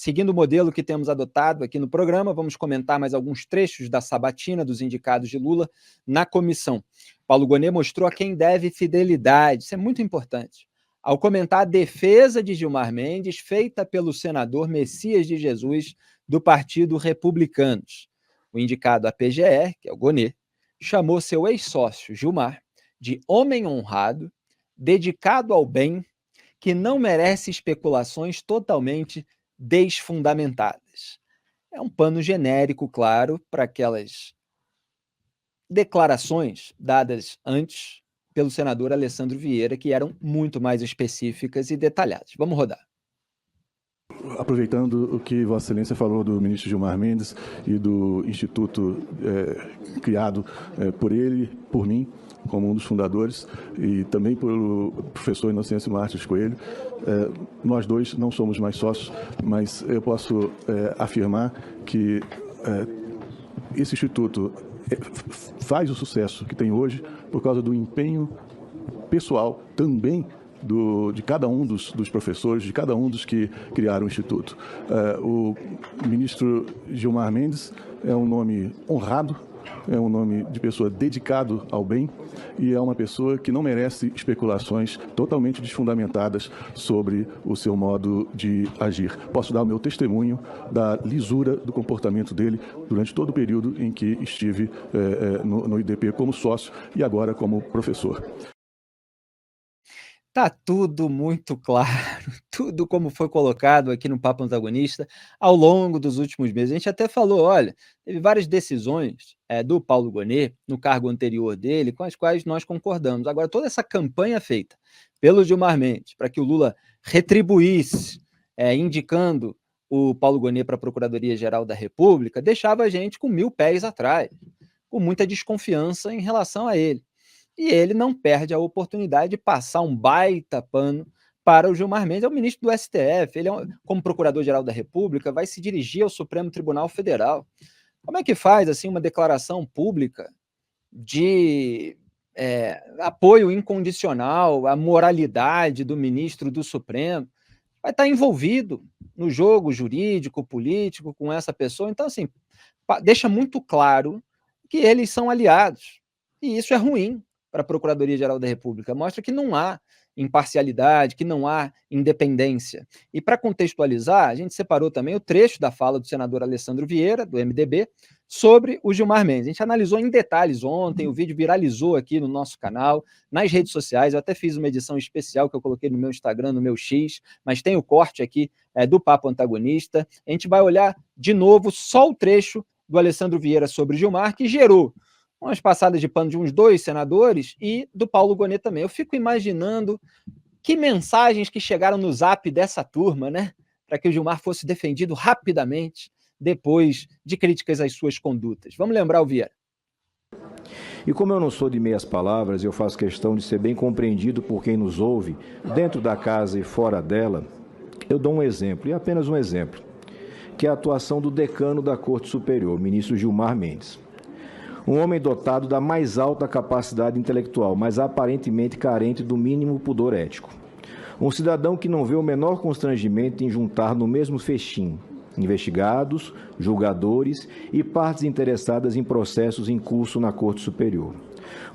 seguindo o modelo que temos adotado aqui no programa, vamos comentar mais alguns trechos da sabatina dos indicados de Lula na comissão. Paulo Gonet mostrou a quem deve fidelidade, isso é muito importante, ao comentar a defesa de Gilmar Mendes feita pelo senador Messias de Jesus do Partido Republicanos. O indicado à PGR, que é o Gonet, chamou seu ex-sócio, Gilmar, de homem honrado, dedicado ao bem, que não merece especulações totalmente desfundamentadas. É um pano genérico, claro, para aquelas declarações dadas antes pelo senador Alessandro Vieira, que eram muito mais específicas e detalhadas. Vamos rodar. Aproveitando o que Vossa Excelência falou do ministro Gilmar Mendes e do instituto criado por ele, por mim, como um dos fundadores, e também pelo professor Inocêncio Martins Coelho, nós dois não somos mais sócios, mas eu posso afirmar que esse instituto faz o sucesso que tem hoje por causa do empenho pessoal também de cada um dos professores, de cada um dos que criaram o Instituto. O ministro Gilmar Mendes é um nome honrado, é um nome de pessoa dedicado ao bem e é uma pessoa que não merece especulações totalmente desfundamentadas sobre o seu modo de agir. Posso dar o meu testemunho da lisura do comportamento dele durante todo o período em que estive no IDP como sócio e agora como professor. Tá tudo muito claro, tudo como foi colocado aqui no Papo Antagonista ao longo dos últimos meses. A gente até falou, olha, teve várias decisões do Paulo Gonet, no cargo anterior dele, com as quais nós concordamos. Agora, toda essa campanha feita pelo Gilmar Mendes para que o Lula retribuísse, indicando o Paulo Gonet para a Procuradoria-Geral da República, deixava a gente com 1000 pés atrás, com muita desconfiança em relação a ele. E ele não perde a oportunidade de passar um baita pano para o Gilmar Mendes, é o ministro do STF, ele, como Procurador-Geral da República, vai se dirigir ao Supremo Tribunal Federal. Como é que faz assim uma declaração pública de apoio incondicional à moralidade do ministro do Supremo? Vai estar envolvido no jogo jurídico, político com essa pessoa. Então, assim, deixa muito claro que eles são aliados. E isso é ruim para a Procuradoria-Geral da República. Mostra que não há imparcialidade, que não há independência. E para contextualizar, a gente separou também o trecho da fala do senador Alessandro Vieira, do MDB, sobre o Gilmar Mendes. A gente analisou em detalhes ontem, o vídeo viralizou aqui no nosso canal, nas redes sociais, eu até fiz uma edição especial que eu coloquei no meu Instagram, no meu X, mas tem o corte aqui do Papo Antagonista. A gente vai olhar de novo só o trecho do Alessandro Vieira sobre Gilmar, que gerou umas passadas de pano de uns 2 senadores e do Paulo Gonet também. Eu fico imaginando que mensagens que chegaram no zap dessa turma, né, para que o Gilmar fosse defendido rapidamente depois de críticas às suas condutas. Vamos lembrar o Vieira. E como eu não sou de meias palavras, eu faço questão de ser bem compreendido por quem nos ouve, dentro da casa e fora dela, eu dou um exemplo, e apenas um exemplo, que é a atuação do decano da Corte Superior, o ministro Gilmar Mendes. Um homem dotado da mais alta capacidade intelectual, mas aparentemente carente do mínimo pudor ético. Um cidadão que não vê o menor constrangimento em juntar no mesmo festim investigados, julgadores e partes interessadas em processos em curso na Corte Superior.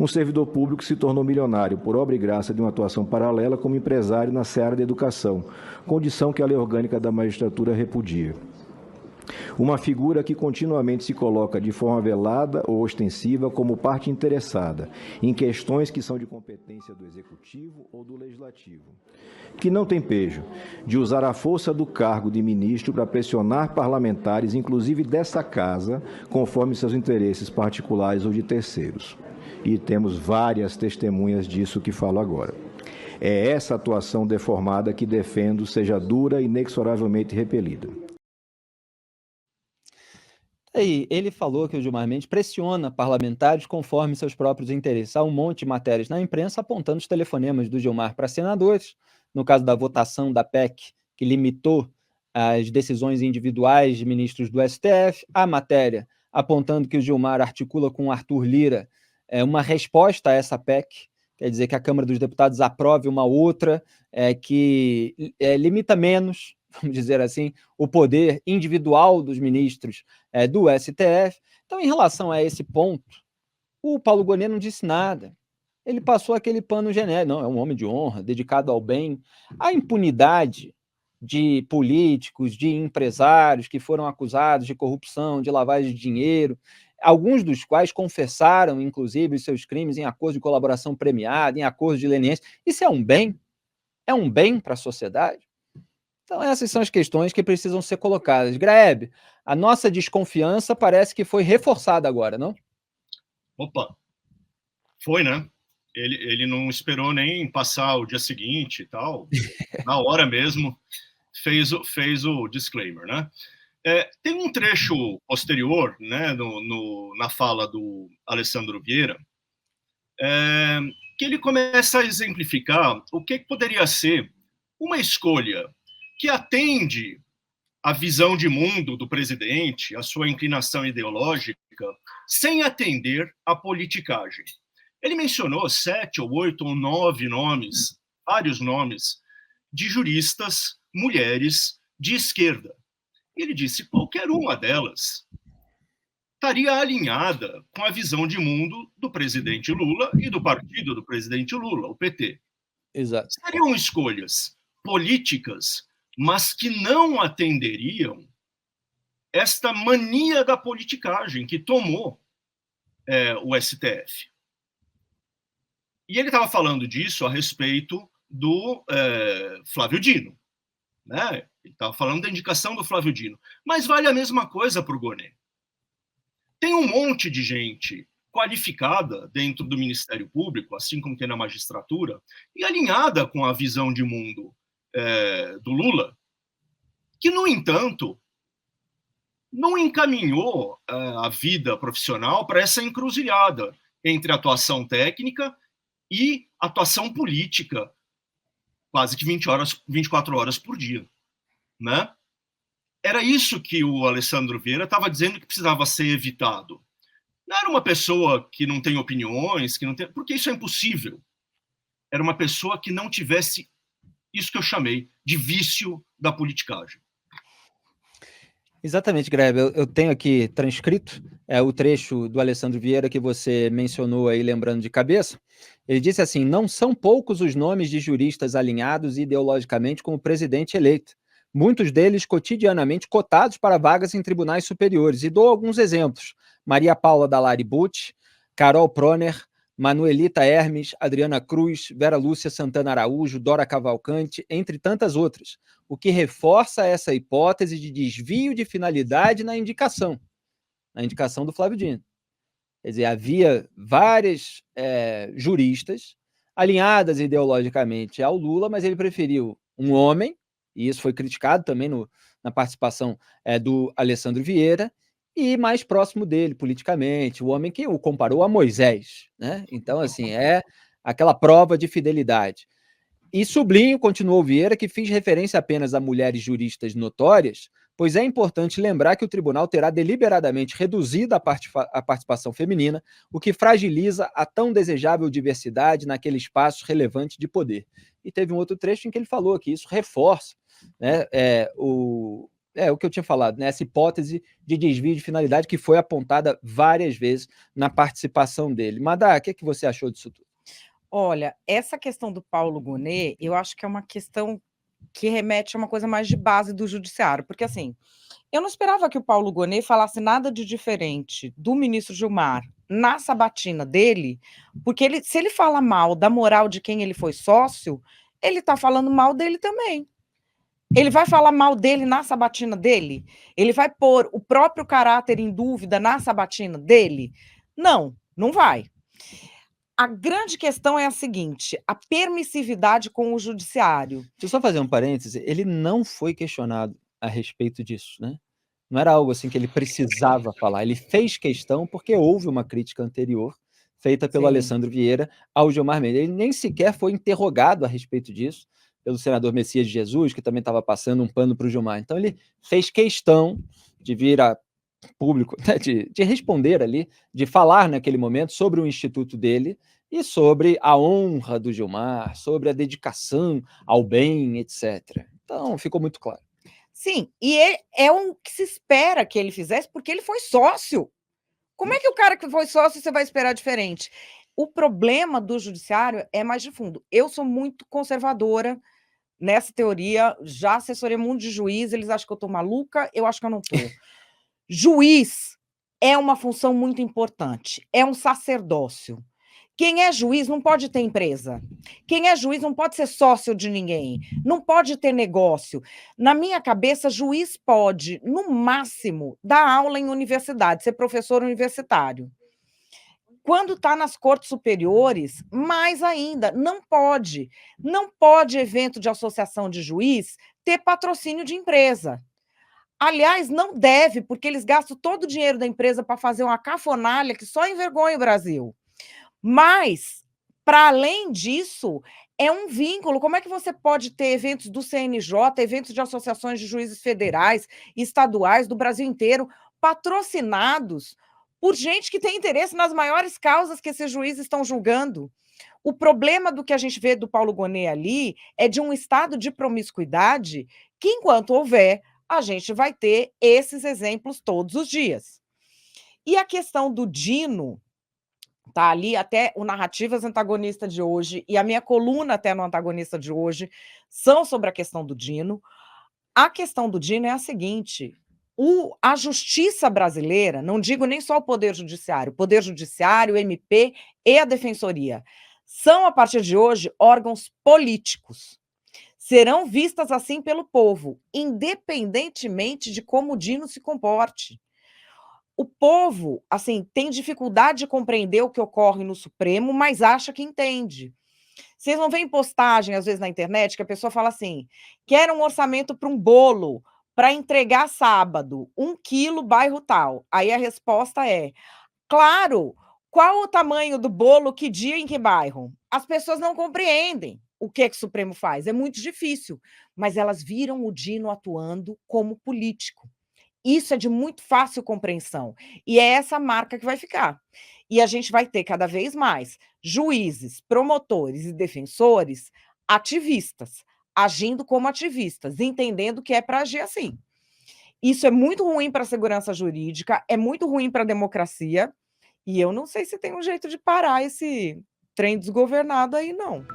Um servidor público que se tornou milionário por obra e graça de uma atuação paralela como empresário na seara da educação, condição que a Lei Orgânica da Magistratura repudia. Uma figura que continuamente se coloca de forma velada ou ostensiva como parte interessada em questões que são de competência do Executivo ou do Legislativo, que não tem pejo de usar a força do cargo de ministro para pressionar parlamentares, inclusive dessa casa, conforme seus interesses particulares ou de terceiros. E temos várias testemunhas disso que falo agora. É essa atuação deformada que defendo seja dura e inexoravelmente repelida. Aí, ele falou que o Gilmar Mendes pressiona parlamentares conforme seus próprios interesses. Há um monte de matérias na imprensa apontando os telefonemas do Gilmar para senadores, no caso da votação da PEC, que limitou as decisões individuais de ministros do STF, a matéria apontando que o Gilmar articula com o Arthur Lira uma resposta a essa PEC, quer dizer que a Câmara dos Deputados aprove uma outra que limita menos, vamos dizer assim, o poder individual dos ministros do STF. Então, em relação a esse ponto, o Paulo Gonet não disse nada. Ele passou aquele pano genérico. Não, é um homem de honra, dedicado ao bem. A impunidade de políticos, de empresários que foram acusados de corrupção, de lavagem de dinheiro, alguns dos quais confessaram, inclusive, os seus crimes em acordo de colaboração premiada, em acordo de leniência. Isso é um bem? É um bem para a sociedade? Então, essas são as questões que precisam ser colocadas. Grebe, a nossa desconfiança parece que foi reforçada agora, não? Opa, foi, né? Ele não esperou nem passar o dia seguinte e tal. Na hora mesmo, fez o disclaimer, né? Tem um trecho posterior, né, na fala do Alessandro Vieira, que ele começa a exemplificar o que poderia ser uma escolha que atende à visão de mundo do presidente, à sua inclinação ideológica, sem atender à politicagem. Ele mencionou 7 ou 8 ou 9 nomes, vários nomes, de juristas, mulheres de esquerda. Ele disse: qualquer uma delas estaria alinhada com a visão de mundo do presidente Lula e do partido do presidente Lula, o PT. Exato. Seriam escolhas políticas, mas que não atenderiam esta mania da politicagem que tomou o STF. E ele estava falando disso a respeito do Flávio Dino, né? Ele estava falando da indicação do Flávio Dino. Mas vale a mesma coisa para o Gonet. Tem um monte de gente qualificada dentro do Ministério Público, assim como tem na magistratura, e alinhada com a visão de mundo do Lula, que, no entanto, não encaminhou a vida profissional para essa encruzilhada entre atuação técnica e atuação política, quase que 24 horas por dia, né? Era isso que o Alessandro Vieira estava dizendo que precisava ser evitado. Não era uma pessoa que não tem opiniões, porque isso é impossível. Era uma pessoa que não tivesse isso que eu chamei de vício da politicagem. Exatamente, Grebe. Eu tenho aqui transcrito o trecho do Alessandro Vieira que você mencionou aí, lembrando de cabeça. Ele disse assim: não são poucos os nomes de juristas alinhados ideologicamente com o presidente eleito. Muitos deles cotidianamente cotados para vagas em tribunais superiores. E dou alguns exemplos: Maria Paula Dallari Bucci, Carol Proner, Manuelita Hermes, Adriana Cruz, Vera Lúcia Santana Araújo, Dora Cavalcante, entre tantas outras, o que reforça essa hipótese de desvio de finalidade na indicação do Flávio Dino. Quer dizer, havia várias juristas alinhadas ideologicamente ao Lula, mas ele preferiu um homem, e isso foi criticado também na participação do Alessandro Vieira, e mais próximo dele politicamente, o homem que o comparou a Moisés, né? Então, assim, é aquela prova de fidelidade. E sublinho, continuou Vieira, que fiz referência apenas a mulheres juristas notórias, pois é importante lembrar que o tribunal terá deliberadamente reduzido a participação feminina, o que fragiliza a tão desejável diversidade naquele espaço relevante de poder. E teve um outro trecho em que ele falou que isso reforça, né, o que eu tinha falado, né, essa hipótese de desvio de finalidade que foi apontada várias vezes na participação dele. Madá, o que você achou disso tudo? Olha, essa questão do Paulo Gonet, eu acho que é uma questão que remete a uma coisa mais de base do judiciário, porque assim, eu não esperava que o Paulo Gonet falasse nada de diferente do ministro Gilmar na sabatina dele, porque se ele fala mal da moral de quem ele foi sócio, ele está falando mal dele também. Ele vai falar mal dele na sabatina dele? Ele vai pôr o próprio caráter em dúvida na sabatina dele? Não, não vai. A grande questão é a seguinte: a permissividade com o judiciário. Deixa eu só fazer um parêntese. Ele não foi questionado a respeito disso, né? Não era algo assim que ele precisava falar. Ele fez questão porque houve uma crítica anterior feita pelo Alessandro Vieira ao Gilmar Mendes. Ele nem sequer foi interrogado a respeito disso pelo senador Messias de Jesus, que também estava passando um pano para o Gilmar. Então ele fez questão de vir a público, né, de responder ali, de falar naquele momento sobre o instituto dele e sobre a honra do Gilmar, sobre a dedicação ao bem, etc. Então, ficou muito claro. Sim, e é o que se espera que ele fizesse, porque ele foi sócio. Como é que o cara que foi sócio você vai esperar diferente? O problema do judiciário é mais de fundo. Eu sou muito conservadora nessa teoria, já assessorei um monte de juiz, eles acham que eu estou maluca, eu acho que eu não estou. Juiz é uma função muito importante, é um sacerdócio. Quem é juiz não pode ter empresa. Quem é juiz não pode ser sócio de ninguém, não pode ter negócio. Na minha cabeça, juiz pode, no máximo, dar aula em universidade, ser professor universitário. Quando está nas cortes superiores, mais ainda, não pode. Não pode evento de associação de juiz ter patrocínio de empresa. Aliás, não deve, porque eles gastam todo o dinheiro da empresa para fazer uma cafonalha que só envergonha o Brasil. Mas, para além disso, é um vínculo. Como é que você pode ter eventos do CNJ, eventos de associações de juízes federais, estaduais, do Brasil inteiro, patrocinados por gente que tem interesse nas maiores causas que esses juízes estão julgando? O problema do que a gente vê do Paulo Gonet ali é de um estado de promiscuidade que, enquanto houver, a gente vai ter esses exemplos todos os dias. E a questão do Dino, tá ali até o Narrativas Antagonista de hoje e a minha coluna até no Antagonista de hoje são sobre a questão do Dino. A questão do Dino é a seguinte: a justiça brasileira, não digo nem só o Poder Judiciário, o MP e a Defensoria, são, a partir de hoje, órgãos políticos. Serão vistas assim pelo povo, independentemente de como o Dino se comporte. O povo, assim, tem dificuldade de compreender o que ocorre no Supremo, mas acha que entende. Vocês não veem postagem, às vezes, na internet, que a pessoa fala assim: quero um orçamento para um bolo para entregar sábado, 1 quilo, bairro tal. Aí a resposta é: claro, qual o tamanho do bolo, que dia, em que bairro? As pessoas não compreendem o que o Supremo faz, é muito difícil, mas elas viram o Dino atuando como político. Isso é de muito fácil compreensão, e é essa marca que vai ficar. E a gente vai ter cada vez mais juízes, promotores e defensores ativistas, agindo como ativistas, entendendo que é para agir assim. Isso é muito ruim para a segurança jurídica, é muito ruim para a democracia, e eu não sei se tem um jeito de parar esse trem desgovernado aí não.